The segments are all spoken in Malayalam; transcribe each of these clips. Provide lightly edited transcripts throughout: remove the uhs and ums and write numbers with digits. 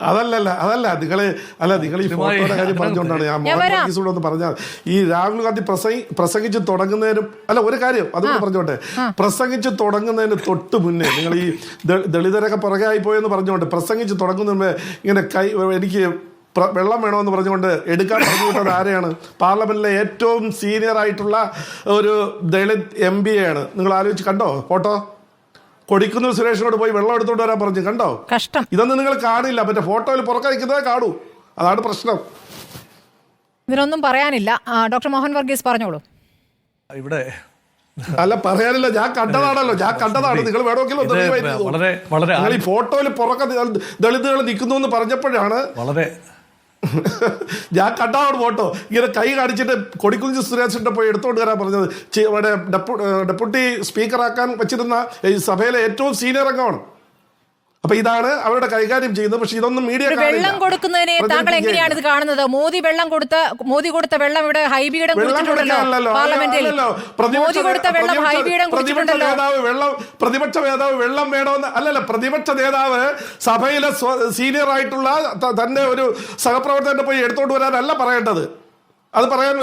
അതല്ല നിങ്ങൾ ഈ ഫോട്ടോയുടെ കാര്യം പറഞ്ഞുകൊണ്ടാണ് ഞാൻ മോഹൻ ഒന്ന് പറഞ്ഞാൽ ഈ രാഹുൽ ഗാന്ധി പ്രസംഗിച്ച് തുടങ്ങുന്നതിനും ഒരു കാര്യം അതുകൊണ്ട് പറഞ്ഞോട്ടെ, പ്രസംഗിച്ച് തുടങ്ങുന്നതിന് തൊട്ട് മുന്നേ നിങ്ങൾ ഈ ദളിതരൊക്കെ പുറകെ ആയി പോയെന്ന് പറഞ്ഞുകൊണ്ട് പ്രസംഗിച്ച് തുടങ്ങുന്ന മുമ്പേ ഇങ്ങനെ എനിക്ക് വെള്ളം വേണമെന്ന് പറഞ്ഞുകൊണ്ട് എടുക്കാൻ പറഞ്ഞുവിട്ടത് ആരെയാണ്? പാർലമെന്റിലെ ഏറ്റവും സീനിയർ ആയിട്ടുള്ള ഒരു ദളിത് MP ആണ്. നിങ്ങൾ ആലോചിച്ച് കണ്ടോ ഫോട്ടോ? കൊടിക്കുന്നിൽ സുരേഷിനോട് പോയി വെള്ളം എടുത്തോണ്ട് വരാൻ പറഞ്ഞു, കണ്ടോ? കഷ്ടം. ഇതൊന്നും നിങ്ങൾ കാണില്ല, മറ്റേ ഫോട്ടോയിൽ പുറക്കാതിരിക്കുന്നതേ കാണൂ. അതാണ് പ്രശ്നം. ഇതിനൊന്നും പറയാനില്ല. ഡോക്ടർ മോഹൻ വർഗീസ് പറഞ്ഞോളൂ. ഇവിടെ പറയാനില്ല, ഞാൻ കണ്ടതാണല്ലോ, നിങ്ങൾ വേണമെങ്കിലും ഈ ഫോട്ടോയിൽ പുറക്ക ദളിതുകൾ നിൽക്കുന്നു എന്ന് പറഞ്ഞപ്പോഴാണ് ഞാൻ കണ്ടാണ് ഫോട്ടോ. ഇങ്ങനെ കൈ കാണിച്ചിട്ട് കൊടിക്കുന്നിൽ സുരേഷിന്റെ പോയി എടുത്തോണ്ട് വരാൻ പറഞ്ഞത്. ഡെപ്യൂട്ടി സ്പീക്കറാക്കാൻ വെച്ചിരുന്ന ഈ സഭയിലെ ഏറ്റവും സീനിയർ അംഗമാണ്. അപ്പൊ ഇതാണ് അവരുടെ കൈകാര്യം ചെയ്യുന്നത്. പക്ഷെ ഇതൊന്നും മീഡിയ വെള്ളം കൊടുക്കുന്നതിനെ താങ്കൾ എങ്ങനെയാണ് ഇത് കാണുന്നത്? മോദി കൊടുത്ത വെള്ളം ഇവിടെ ഹൈബീഡം കുടിച്ചിട്ടുണ്ടല്ലോ പാർലമെന്റിൽ. മോദി കൊടുത്ത വെള്ളം ഹൈബീഡം കുടിച്ചിട്ടുണ്ടല്ലോ. പ്രതിപക്ഷ നേതാവ് വെള്ളം വേണമെന്ന് പ്രതിപക്ഷ നേതാവ് സഭയിലെ സീനിയർ ആയിട്ടുള്ള തന്നെ ഒരു സഹപ്രവർത്തകന്റെ പോയി എടുത്തോണ്ട് വരാനല്ല പറയേണ്ടത്. അത് പറയാൻ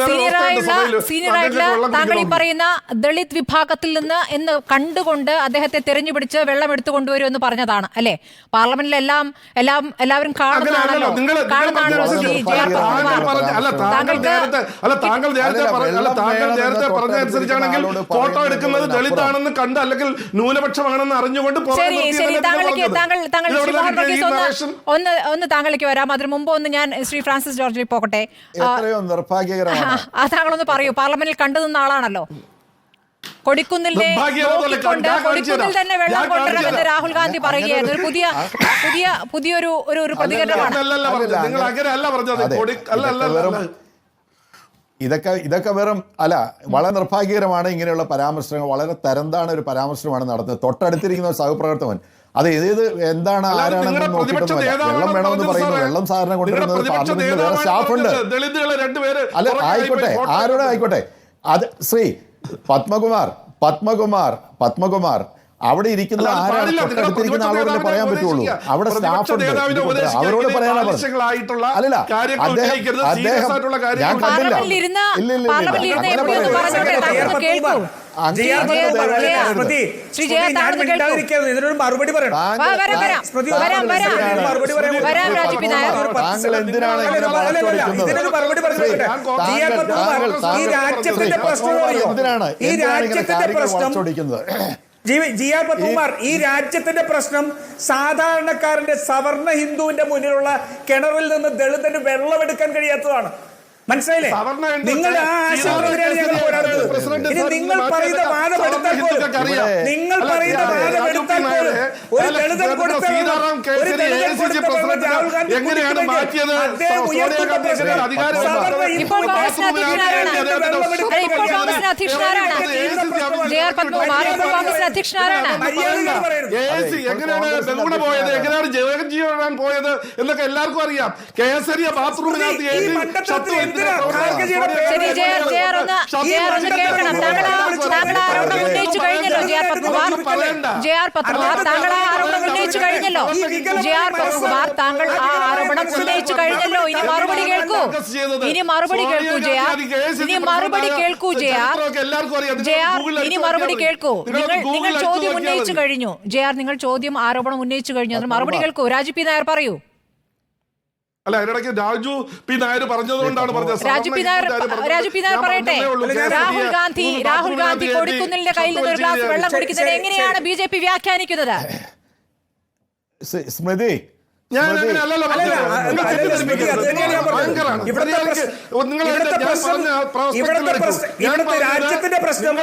താങ്കൾ ഈ പറയുന്ന ദളിത് വിഭാഗത്തിൽ നിന്ന് എന്ന് കണ്ടുകൊണ്ട് അദ്ദേഹത്തെ തെരഞ്ഞുപിടിച്ച് വെള്ളം എടുത്തു കൊണ്ടുവരുമെന്ന് പറഞ്ഞതാണ് അല്ലെ? പാർലമെന്റിൽ എല്ലാവരും കാണുന്നതാണല്ലോ. താങ്കൾ നേരത്തെ പറഞ്ഞ അനുസരിച്ചാണെങ്കിൽ ഫോട്ടോ എടുക്കുന്നത് ദളിതാണെന്ന് കണ്ട് അല്ലെങ്കിൽ ന്യൂനപക്ഷമാണെന്ന് അറിഞ്ഞുകൊണ്ട് ഒന്ന് താങ്കളിലേക്ക് വരാം. അതിന് മുമ്പ് ഒന്ന് ഞാൻ ശ്രീ ഫ്രാൻസിസ് ജോർജിൽ പോകട്ടെ. താങ്കളൊന്ന് പറയൂ. പാർലമെന്റിൽ കണ്ടു നിന്ന ആളാണല്ലോ. കൊടിക്കുന്നിൽ തന്നെ വെള്ളം കൊണ്ടുവരണമെന്ന് രാഹുൽ ഗാന്ധി പറയുകയായിരുന്നു. ഒരു പുതിയൊരു പ്രതികരണമാണ്. ഇതൊക്കെ വെറും വളരെ നിർഭാഗ്യകരമാണ്. ഇങ്ങനെയുള്ള പരാമർശങ്ങൾ വളരെ തരംതാണ ഒരു പരാമർശനമാണ് നടത്തുന്നത്. തൊട്ടടുത്തിരിക്കുന്ന ഒരു സഹപ്രവർത്തകൻ അത് എന്താണ് ആരാണെന്ന് നോക്കിയിട്ടൊന്നുമല്ല. വെള്ളം വേണമെന്ന് പറയുന്നത് വെള്ളം സാധാരണ കൊണ്ടുവരുന്നത് പാർലമെന്റിൽ വേറെ സ്റ്റാഫുണ്ട്. ആയിക്കോട്ടെ, ആരോടെ ആയിക്കോട്ടെ. അത് ശ്രീ പത്മകുമാർ അവിടെ ഇരിക്കുന്ന ആരാണ്? തൊട്ടടുത്തിരിക്കുന്ന ആളോട് പറയാൻ പറ്റുള്ളൂ. അവിടെ സ്റ്റാഫുണ്ട്, അവരോട് പറയാനാ പറഞ്ഞത്. അല്ലല്ല, അദ്ദേഹം ഞാൻ കണ്ടില്ല. ഇതിനൊരു മറുപടി പറയണം. താങ്കൾ എന്തിനാണ് ഇതിനൊരു മറുപടി പറയുന്നത്? ഈ രാജ്യത്തിന്റെ പ്രശ്നം GR പത്മകുമാർ, ഈ രാജ്യത്തിന്റെ പ്രശ്നം സാധാരണക്കാരന്റെ സവർണ ഹിന്ദുവിന്റെ മുന്നിലുള്ള കിണറിൽ നിന്ന് ദളിതന് വെള്ളമെടുക്കാൻ കഴിയാത്തതാണ്. മനസ്സിലായില്ലേ? നിങ്ങളുടെ ആ ആശയത്തിനെതിരെയാണ് ഞങ്ങൾ പോരാടുന്നത്. ഇനി നിങ്ങൾ പറയുന്ന വാദം എടുത്താൽ പോലും ഒരു ദളിതൻ കൊടുത്ത രാഹുൽ ഗാന്ധി അദ്ദേഹം ഉയർത്തുന്ന പ്രശ്നം പോയത് എന്നൊക്കെ എല്ലാവർക്കും അറിയാം. കേസരിയ ബാത്റൂമിനകത്ത് ഇനി മറുപടി കേൾക്കൂ. നിങ്ങൾ ചോദ്യം ഉന്നയിച്ചു കഴിഞ്ഞു. നിങ്ങൾ ചോദ്യം ആരോപണം ഉന്നയിച്ചു കഴിഞ്ഞു. അതിന് മറുപടി കേൾക്കൂ. രാജു പി നായർ പറയൂ. അതിനിടയ്ക്ക് രാജു പി നായർ പറഞ്ഞതുകൊണ്ടാണ് പറഞ്ഞത്. രാജു പി നായർ പറയട്ടെ. രാഹുൽ ഗാന്ധി കൊടിക്കുന്നിലിന്റെ കയ്യിൽ നിന്ന് ഒരു ഗ്ലാസ് വെള്ളം കുടിക്കുന്നത് എങ്ങനെയാണ് BJP വ്യാഖ്യാനിക്കുന്നത്? സ്മൃതി, രാജ്യത്തിന്റെ പ്രശ്നം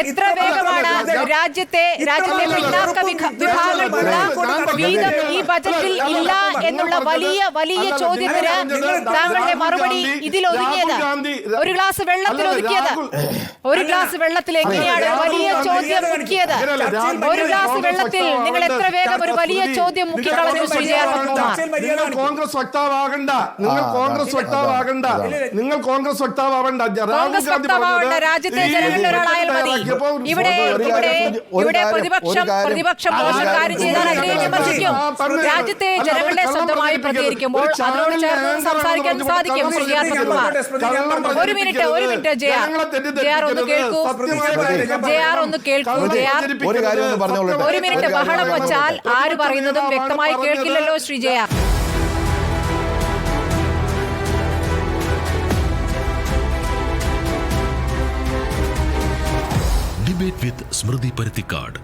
എത്ര വേഗമാണ് രാജ്യത്തെ പിന്നാക്ക വിഭാഗങ്ങൾക്കുള്ള വീതം ഈ ബജറ്റിൽ ഇല്ല എന്നുള്ള വലിയ ചോദ്യത്തിന് താങ്കളുടെ മറുപടി ഇതിലൊതുങ്ങിയത്. ഒരു ഗ്ലാസ് വെള്ളത്തിൽ ഒതുക്കിയത്. ഒരു ഗ്ലാസ് വെള്ളത്തിൽ എങ്ങനെയാണ് വലിയ ചോദ്യം മുക്കിയത്? ഒരു ഗ്ലാസ് വെള്ളത്തിൽ നിങ്ങൾ എത്ര വേഗം ഒരു വലിയ ചോദ്യം മുക്കിക്കളഞ്ഞു ശ്രീ JR പത്മകുമാർ. നിങ്ങൾ കോൺഗ്രസ് വക്താവാകണ്ട. രാജ്യത്തെ ജനങ്ങളുടെ ഒരാളായാൽ മതി. ഇവിടെ പ്രതിപക്ഷം മോശം കാര്യം ചെയ്താൽ അതിനെ വിമർശിക്കും. രാജ്യത്തെ ജനങ്ങളുടെ ശബ്ദമായി പ്രതികരിക്കുമ്പോൾ അതിനോട് ചേർന്ന് സംസാരിക്കാൻ സാധിക്കും. ശ്രീ ജെ ആർ പത്മകുമാർ, ഒരു മിനിറ്റ് ജെ ആർ ഒന്ന് കേൾക്കൂ. ജെ ആർ ഒന്ന് കേൾക്കൂ. ഒരു കാര്യം ഒന്ന് പറഞ്ഞോളൂ. ഒരു മിനിറ്റ് ബഹളം വച്ചാൽ ആര് പറയുന്നതും വ്യക്തമായി കേൾക്കില്ലല്ലോ Shri J R. Debate with Smriti Paruthikad.